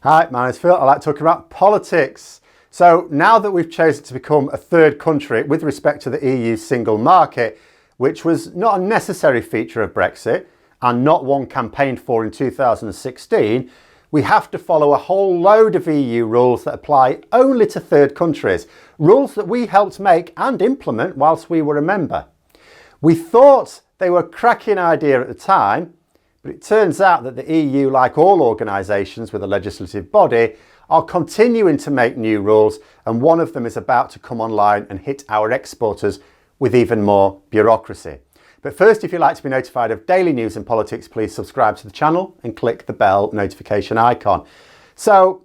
Hi, my name's Phil. I like talking about politics. So now that we've chosen to become a third country with respect to the EU single market, which was not a necessary feature of Brexit and not one campaigned for in 2016, we have to follow a whole load of EU rules that apply only to third countries, rules that we helped make and implement whilst we were a member. We thought they were a cracking idea at the time, but it turns out that the EU, like all organisations with a legislative body, are continuing to make new rules, and one of them is about to come online and hit our exporters with even more bureaucracy. But first, if you'd like to be notified of daily news and politics, please subscribe to the channel and click the bell notification icon. So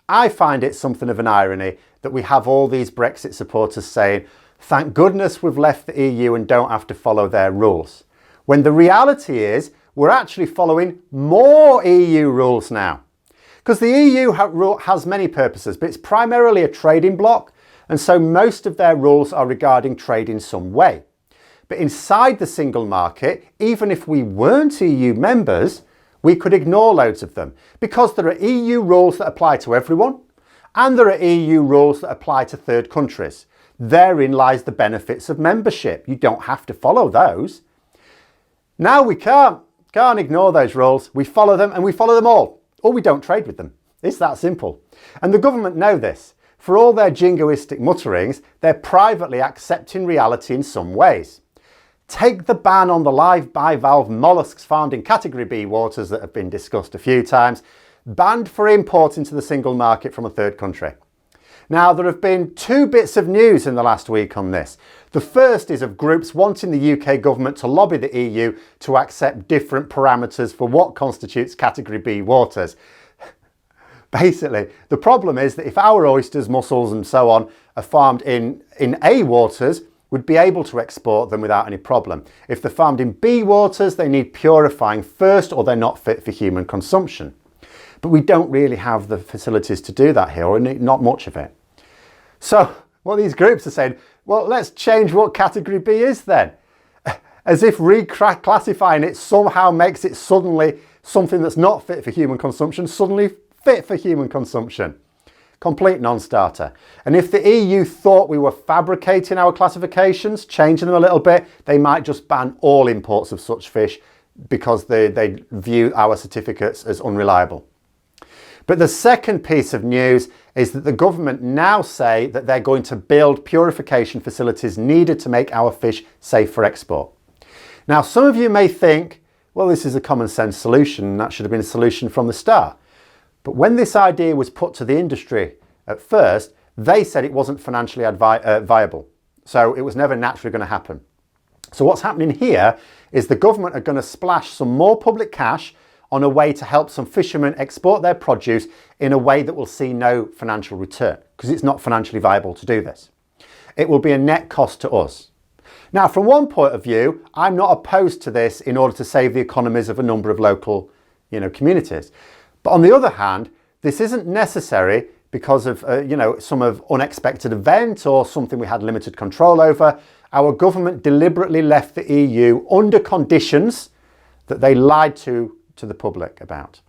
I find it something of an irony that we have all these Brexit supporters saying, thank goodness we've left the EU and don't have to follow their rules, when the reality is we're actually following more EU rules now. Because the EU has many purposes, but it's primarily a trading bloc, and so most of their rules are regarding trade in some way. But inside the single market, even if we weren't EU members, we could ignore loads of them, because there are EU rules that apply to everyone, and there are EU rules that apply to third countries. Therein lies the benefits of membership. You don't have to follow those. Now we can't ignore those rules. We follow them, and we follow them all, or we don't trade with them. It's that simple. And the government know this. For all their jingoistic mutterings, they're privately accepting reality in some ways. Take the ban on the live bivalve molluscs found in Category B waters that have been discussed a few times, banned for import into the single market from a third country. Now, there have been two bits of news in the last week on this. The first is of groups wanting the UK government to lobby the EU to accept different parameters for what constitutes Category B waters. Basically, the problem is that if our oysters, mussels and so on are farmed in A waters, we'd be able to export them without any problem. If they're farmed in B waters, they need purifying first, or they're not fit for human consumption. But we don't really have the facilities to do that here, or not much of it. So what these groups are saying, well, let's change what Category B is then. As if reclassifying it somehow makes it suddenly something that's not fit for human consumption, suddenly fit for human consumption. Complete non-starter. And if the EU thought we were fabricating our classifications, changing them a little bit, they might just ban all imports of such fish because they view our certificates as unreliable. But the second piece of news is that the government now say that they're going to build purification facilities needed to make our fish safe for export. Now, some of you may think, well, this is a common sense solution, that should have been a solution from the start. But when this idea was put to the industry at first, they said it wasn't financially viable. So it was never naturally going to happen. So what's happening here is the government are going to splash some more public cash on a way to help some fishermen export their produce in a way that will see no financial return, because it's not financially viable to do this. It will be a net cost to us. Now, from one point of view, I'm not opposed to this in order to save the economies of a number of local, communities. But on the other hand, this isn't necessary because of, some unexpected event or something we had limited control over. Our government deliberately left the EU under conditions that they lied to the public about.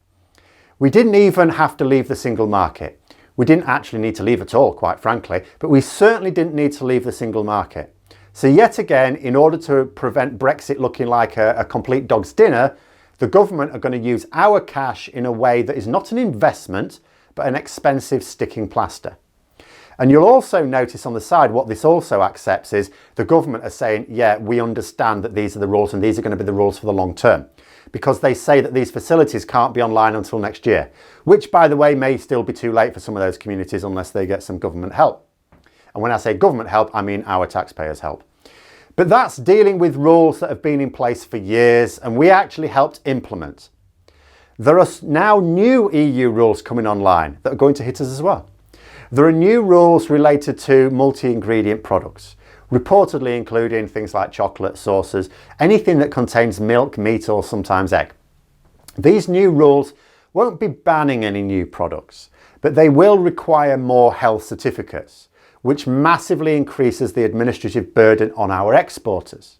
We didn't even have to leave the single market. We didn't actually need to leave at all, quite frankly, but we certainly didn't need to leave the single market. So yet again, in order to prevent Brexit looking like a complete dog's dinner, the government are going to use our cash in a way that is not an investment, but an expensive sticking plaster. And you'll also notice on the side what this also accepts is the government are saying, yeah, we understand that these are the rules and these are going to be the rules for the long term. Because they say that these facilities can't be online until next year, which, by the way, may still be too late for some of those communities unless they get some government help. And when I say government help, I mean our taxpayers' help. But that's dealing with rules that have been in place for years and we actually helped implement. There are now new EU rules coming online that are going to hit us as well. There are new rules related to multi-ingredient products, reportedly including things like chocolate, sauces, anything that contains milk, meat or sometimes egg. These new rules won't be banning any new products, but they will require more health certificates, which massively increases the administrative burden on our exporters.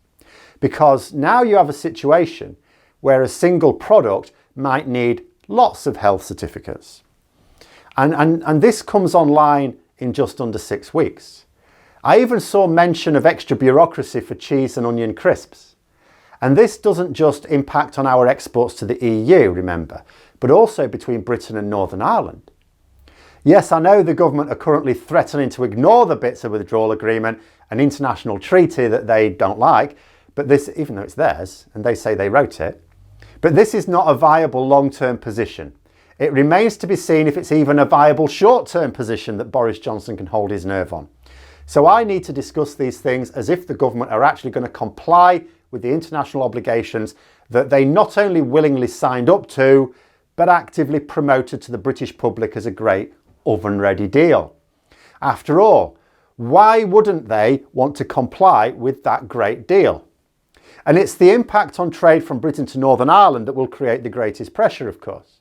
Because now you have a situation where a single product might need lots of health certificates. And this comes online in just under 6 weeks. I even saw mention of extra bureaucracy for cheese and onion crisps. And this doesn't just impact on our exports to the EU, remember, but also between Britain and Northern Ireland. Yes, I know the government are currently threatening to ignore the bits of withdrawal agreement, an international treaty that they don't like, but this, even though it's theirs, and they say they wrote it, but this is not a viable long-term position. It remains to be seen if it's even a viable short-term position that Boris Johnson can hold his nerve on. So I need to discuss these things as if the government are actually going to comply with the international obligations that they not only willingly signed up to, but actively promoted to the British public as a great oven-ready deal. After all, why wouldn't they want to comply with that great deal? And it's the impact on trade from Britain to Northern Ireland that will create the greatest pressure, of course.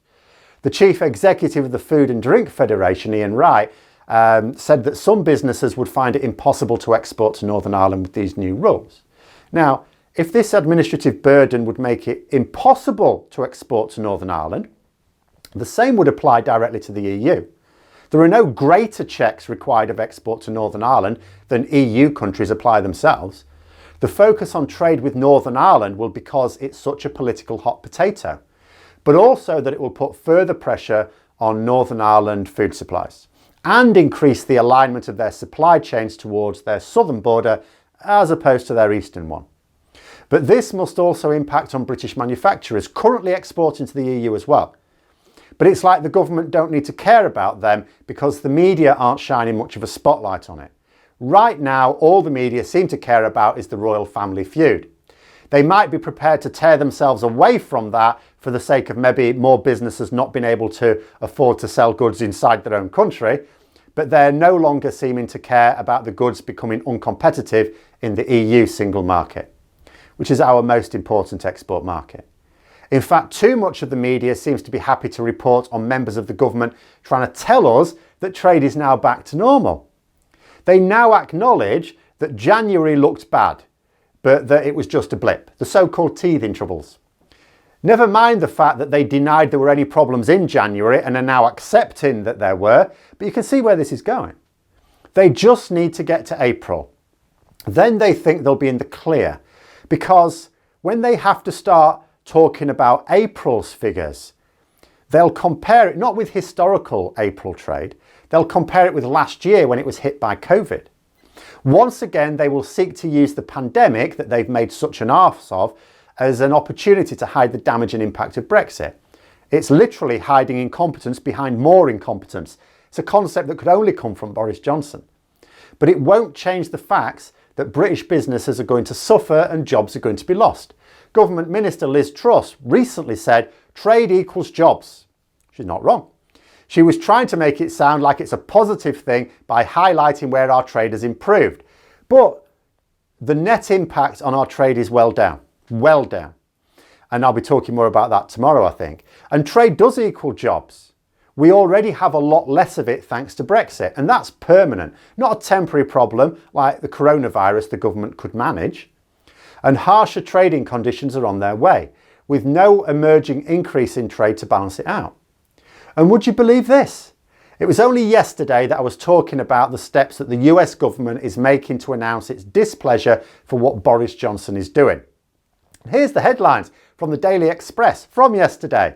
The chief executive of the Food and Drink Federation, Ian Wright, said that some businesses would find it impossible to export to Northern Ireland with these new rules. Now, if this administrative burden would make it impossible to export to Northern Ireland, the same would apply directly to the EU. There are no greater checks required of export to Northern Ireland than EU countries apply themselves. The focus on trade with Northern Ireland will because it's such a political hot potato, but also that it will put further pressure on Northern Ireland food supplies and increase the alignment of their supply chains towards their southern border as opposed to their eastern one. But this must also impact on British manufacturers currently exporting to the EU as well. But it's like the government don't need to care about them because the media aren't shining much of a spotlight on it. Right now, all the media seem to care about is the royal family feud. They might be prepared to tear themselves away from that for the sake of maybe more businesses not being able to afford to sell goods inside their own country, but they're no longer seeming to care about the goods becoming uncompetitive in the EU single market, which is our most important export market. In fact, too much of the media seems to be happy to report on members of the government trying to tell us that trade is now back to normal. They now acknowledge that January looked bad, but that it was just a blip, the so-called teething troubles. Never mind the fact that they denied there were any problems in January and are now accepting that there were, but you can see where this is going. They just need to get to April. Then they think they'll be in the clear, because when they have to start talking about April's figures, they'll compare it not with historical April trade, they'll compare it with last year when it was hit by COVID. Once again, they will seek to use the pandemic that they've made such an arse of as an opportunity to hide the damage and impact of Brexit. It's literally hiding incompetence behind more incompetence. It's a concept that could only come from Boris Johnson. But it won't change the facts that British businesses are going to suffer and jobs are going to be lost. Government Minister Liz Truss recently said trade equals jobs. She's not wrong. She was trying to make it sound like it's a positive thing by highlighting where our trade has improved. But the net impact on our trade is well down. Well down. And I'll be talking more about that tomorrow, I think. And trade does equal jobs. We already have a lot less of it thanks to Brexit, and that's permanent, not a temporary problem like the coronavirus the government could manage. And harsher trading conditions are on their way, with no emerging increase in trade to balance it out. And would you believe this? It was only yesterday that I was talking about the steps that the US government is making to announce its displeasure for what Boris Johnson is doing. Here's the headlines from the Daily Express from yesterday.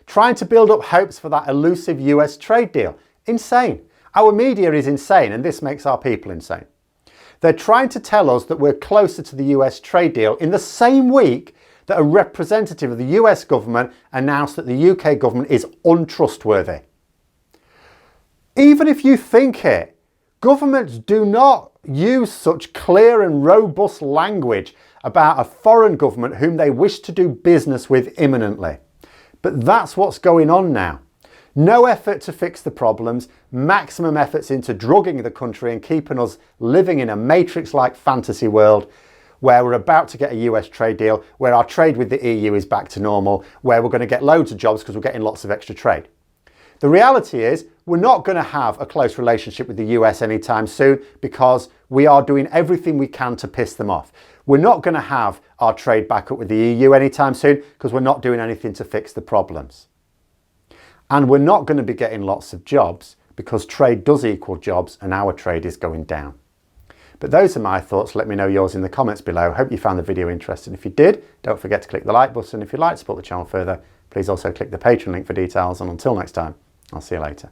Trying to build up hopes for that elusive US trade deal. Insane. Our media is insane, and this makes our people insane. They're trying to tell us that we're closer to the US trade deal in the same week that a representative of the US government announced that the UK government is untrustworthy. Even if you think it, governments do not use such clear and robust language about a foreign government whom they wish to do business with imminently. But that's what's going on now. No effort to fix the problems, maximum efforts into drugging the country and keeping us living in a matrix-like fantasy world where we're about to get a US trade deal, where our trade with the EU is back to normal, where we're going to get loads of jobs because we're getting lots of extra trade. The reality is we're not going to have a close relationship with the US anytime soon because we are doing everything we can to piss them off. We're not going to have our trade back up with the EU anytime soon because we're not doing anything to fix the problems. And we're not going to be getting lots of jobs because trade does equal jobs and our trade is going down. But those are my thoughts. Let me know yours in the comments below. Hope you found the video interesting. If you did, don't forget to click the like button. If you'd like to support the channel further, please also click the Patreon link for details. And until next time, I'll see you later.